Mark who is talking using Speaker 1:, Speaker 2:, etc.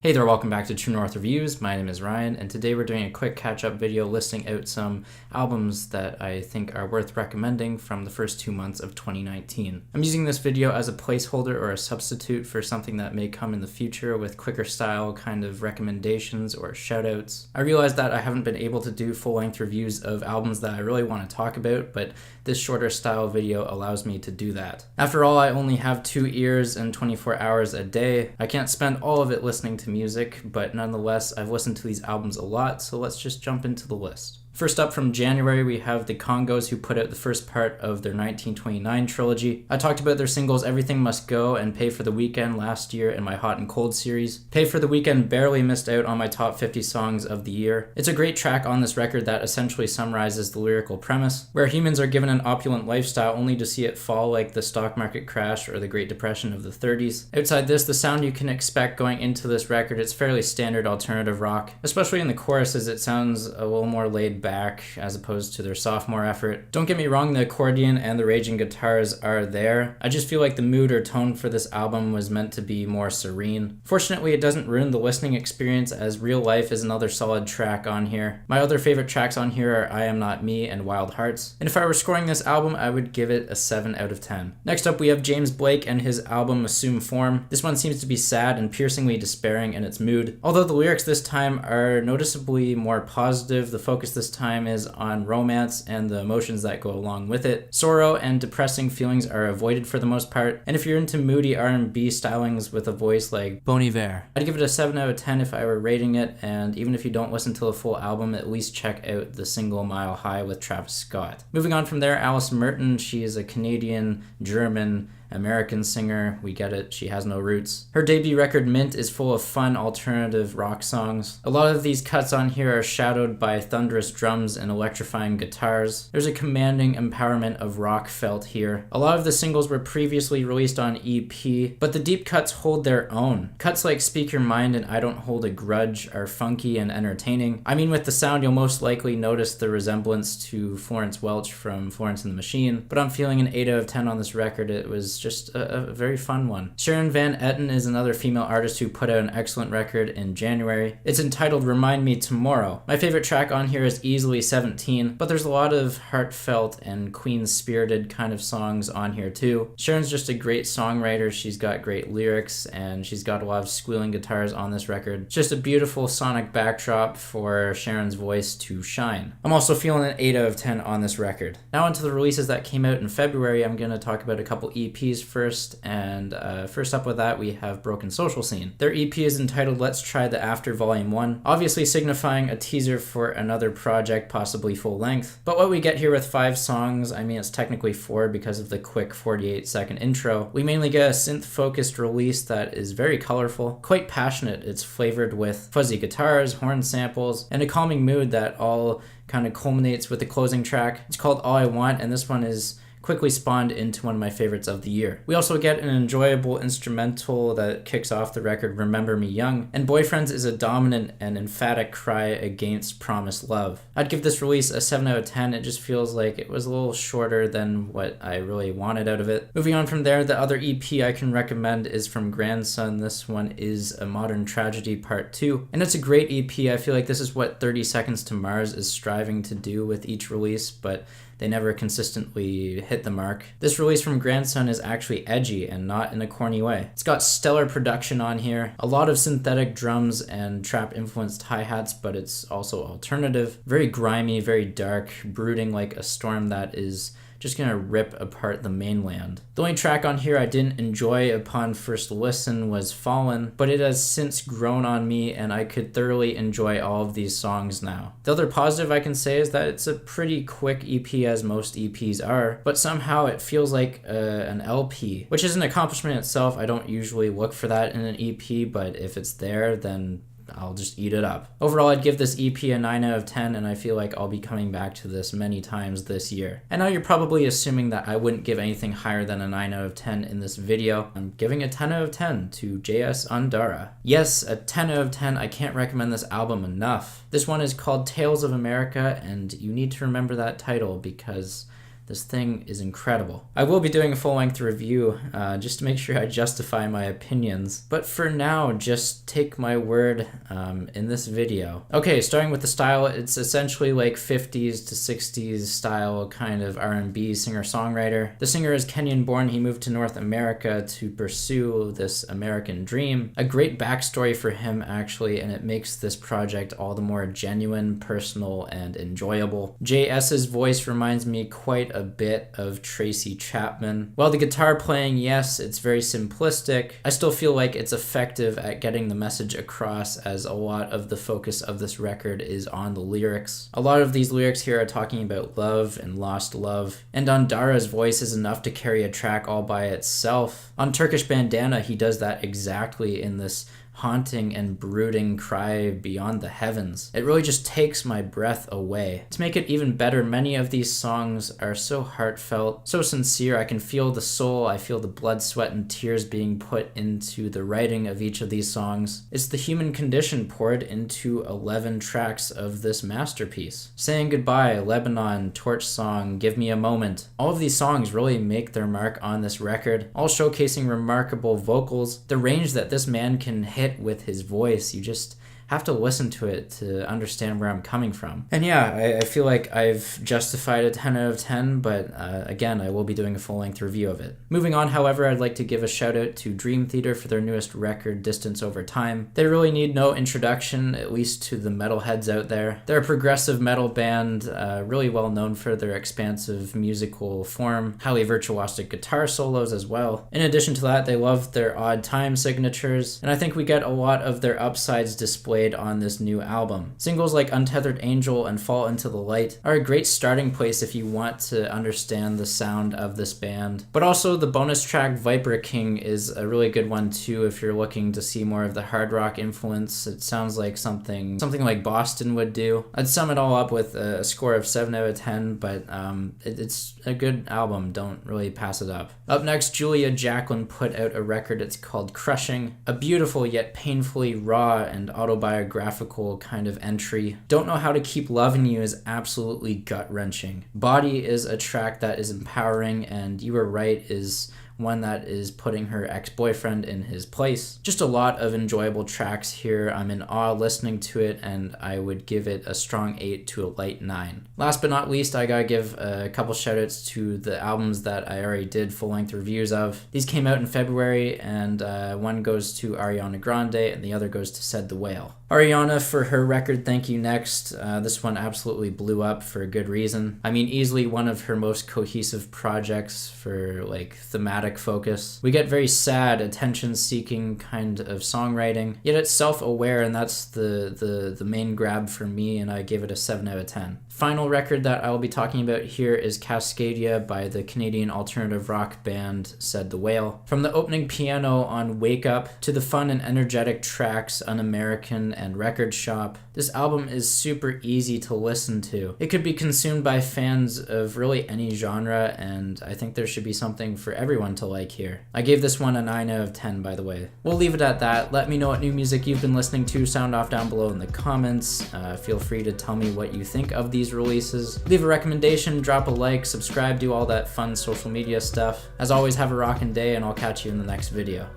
Speaker 1: Hey there, welcome back to True North Reviews. My name is Ryan, and today we're doing a quick catch-up video listing out some albums that I think are worth recommending from the first 2 months of 2019. I'm using this video as a placeholder or a substitute for something that may come in the future with quicker style kind of recommendations or shoutouts. I realize that I haven't been able to do full-length reviews of albums that I really want to talk about, but this shorter style video allows me to do that. After all, I only have 2 ears and 24 hours a day. I can't spend all of it listening to music, but nonetheless, I've listened to these albums a lot, so let's just jump into the list. First up from January, we have the KONGOS, who put out the first part of their 1929 trilogy. I talked about their singles Everything Must Go and Pay for the Weekend last year in my Hot and Cold series. Pay for the Weekend barely missed out on my top 50 songs of the year. It's a great track on this record that essentially summarizes the lyrical premise, where humans are given an opulent lifestyle only to see it fall like the stock market crash or the Great Depression of the 30s. Outside this, the sound you can expect going into this record, it's fairly standard alternative rock. Especially in the choruses, it sounds a little more laid back as opposed to their sophomore effort. Don't get me wrong, the accordion and the raging guitars are there. I just feel like the mood or tone for this album was meant to be more serene. Fortunately, it doesn't ruin the listening experience, as Real Life is another solid track on here. My other favorite tracks on here are I Am Not Me and Wild Hearts, and if I were scoring this album, I would give it a 7 out of 10. Next up, we have James Blake and his album Assume Form. This one seems to be sad and piercingly despairing in its mood. Although the lyrics this time are noticeably more positive, the focus this time is on romance and the emotions that go along with it. Sorrow and depressing feelings are avoided for the most part, and if you're into moody R&B stylings with a voice like Bon Iver, I'd give it a 7 out of 10 if I were rating it, and even if you don't listen to the full album, at least check out the single Mile High with Travis Scott. Moving on from there, Alice Merton. She is a Canadian, German, American singer. We get it, she has no roots. Her debut record Mint is full of fun alternative rock songs. A lot of these cuts on here are shadowed by thunderous drums and electrifying guitars. There's a commanding empowerment of rock felt here. A lot of the singles were previously released on EP, but the deep cuts hold their own. Cuts like Speak Your Mind and I Don't Hold a Grudge are funky and entertaining. I mean, with the sound, you'll most likely notice the resemblance to Florence Welch from Florence and the Machine, but I'm feeling an 8 out of 10 on this record. It was just a very fun one. Sharon Van Etten is another female artist who put out an excellent record in January. It's entitled Remind Me Tomorrow. My favorite track on here is easily 17, but there's a lot of heartfelt and queen-spirited kind of songs on here too. Sharon's just a great songwriter. She's got great lyrics, and she's got a lot of squealing guitars on this record. It's just a beautiful sonic backdrop for Sharon's voice to shine. I'm also feeling an 8 out of 10 on this record. Now onto the releases that came out in February. I'm going to talk about a couple EPs first, and first up with that we have Broken Social Scene. Their EP is entitled Let's Try the After Volume 1, obviously signifying a teaser for another project, possibly full length. But what we get here with 5 songs, I mean it's technically 4 because of the quick 48-second intro, we mainly get a synth-focused release that is very colorful, quite passionate. It's flavored with fuzzy guitars, horn samples, and a calming mood that all kind of culminates with the closing track. It's called All I Want, and this one is quickly spawned into one of my favorites of the year. We also get an enjoyable instrumental that kicks off the record, Remember Me Young, and Boyfriends is a dominant and emphatic cry against promised love. I'd give this release a 7 out of 10. It just feels like it was a little shorter than what I really wanted out of it. Moving on from there, the other EP I can recommend is from Grandson. This one is A Modern Tragedy Part 2, and it's a great EP. I feel like this is what 30 Seconds to Mars is striving to do with each release, but they never consistently hit the mark. This release from Grandson is actually edgy and not in a corny way. It's got stellar production on here, a lot of synthetic drums and trap-influenced hi-hats, but it's also alternative. Very grimy, very dark, brooding like a storm that is just gonna rip apart the mainland. The only track on here I didn't enjoy upon first listen was Fallen, but it has since grown on me and I could thoroughly enjoy all of these songs now. The other positive I can say is that it's a pretty quick EP, as most EPs are, but somehow it feels like an LP, which is an accomplishment itself. I don't usually look for that in an EP, but if it's there, then I'll just eat it up. Overall, I'd give this EP a 9 out of 10, and I feel like I'll be coming back to this many times this year. And now you're probably assuming that I wouldn't give anything higher than a 9 out of 10 in this video. I'm giving a 10 out of 10 to JS Ondara. Yes, a 10 out of 10. I can't recommend this album enough. This one is called Tales of America, and you need to remember that title because This thing is incredible. I will be doing a full-length review just to make sure I justify my opinions, but for now, just take my word in this video. Okay, starting with the style, it's essentially like 50s to 60s style kind of R&B singer-songwriter. The singer is Kenyan-born. He moved to North America to pursue this American dream. A great backstory for him, actually, and it makes this project all the more genuine, personal, and enjoyable. JS's voice reminds me quite a bit of Tracy Chapman. While the guitar playing, yes, it's very simplistic, I still feel like it's effective at getting the message across, as a lot of the focus of this record is on the lyrics. A lot of these lyrics here are talking about love and lost love, and Ondara's voice is enough to carry a track all by itself. On Turkish Bandana, he does that exactly in this haunting and brooding cry beyond the heavens. It really just takes my breath away. To make it even better, many of these songs are so heartfelt, so sincere. I can feel the soul, I feel the blood, sweat, and tears being put into the writing of each of these songs. It's the human condition poured into 11 tracks of this masterpiece. Saying Goodbye, Lebanon, Torch Song, Give Me a Moment. All of these songs really make their mark on this record, all showcasing remarkable vocals. The range that this man can hit with his voice, you just have to listen to it to understand where I'm coming from. And yeah, I feel like I've justified a 10 out of 10, but again, I will be doing a full-length review of it. Moving on, however, I'd like to give a shout out to Dream Theater for their newest record, Distance Over Time. They really need no introduction, at least to the metalheads out there. They're a progressive metal band, really well known for their expansive musical form, highly virtuosic guitar solos as well. In addition to that, they love their odd time signatures, and I think we get a lot of their upsides displayed on this new album. Singles like Untethered Angel and Fall Into the Light are a great starting place if you want to understand the sound of this band. But also the bonus track Viper King is a really good one too if you're looking to see more of the hard rock influence. It sounds like something like Boston would do. I'd sum it all up with a score of 7 out of 10, but it's a good album. Don't really pass it up. Up next, Julia Jacklin put out a record. It's called Crushing, a beautiful yet painfully raw and autobiographical kind of entry. Don't Know How to Keep Loving You is absolutely gut-wrenching. Body is a track that is empowering, and You Were Right is one that is putting her ex-boyfriend in his place. Just a lot of enjoyable tracks here. I'm in awe listening to it, and I would give it a strong 8 to a light 9. Last but not least, I gotta give a couple shoutouts to the albums that I already did full-length reviews of. These came out in February, and one goes to Ariana Grande, and the other goes to Said the Whale. Ariana for her record Thank You Next. This one absolutely blew up for a good reason. I mean, easily one of her most cohesive projects for like thematic focus. We get very sad, attention-seeking kind of songwriting, yet it's self-aware, and that's the main grab for me, and I gave it a 7 out of 10. Final record that I will be talking about here is Cascadia by the Canadian alternative rock band Said the Whale. From the opening piano on Wake Up to the fun and energetic tracks Un-American and Record Shop, this album is super easy to listen to. It could be consumed by fans of really any genre, and I think there should be something for everyone to like here. I gave this one a 9 out of 10, by the way. We'll leave it at that. Let me know what new music you've been listening to. Sound off down below in the comments. Feel free to tell me what you think of these releases. Leave a recommendation, drop a like, subscribe, do all that fun social media stuff. As always, have a rockin' day, and I'll catch you in the next video.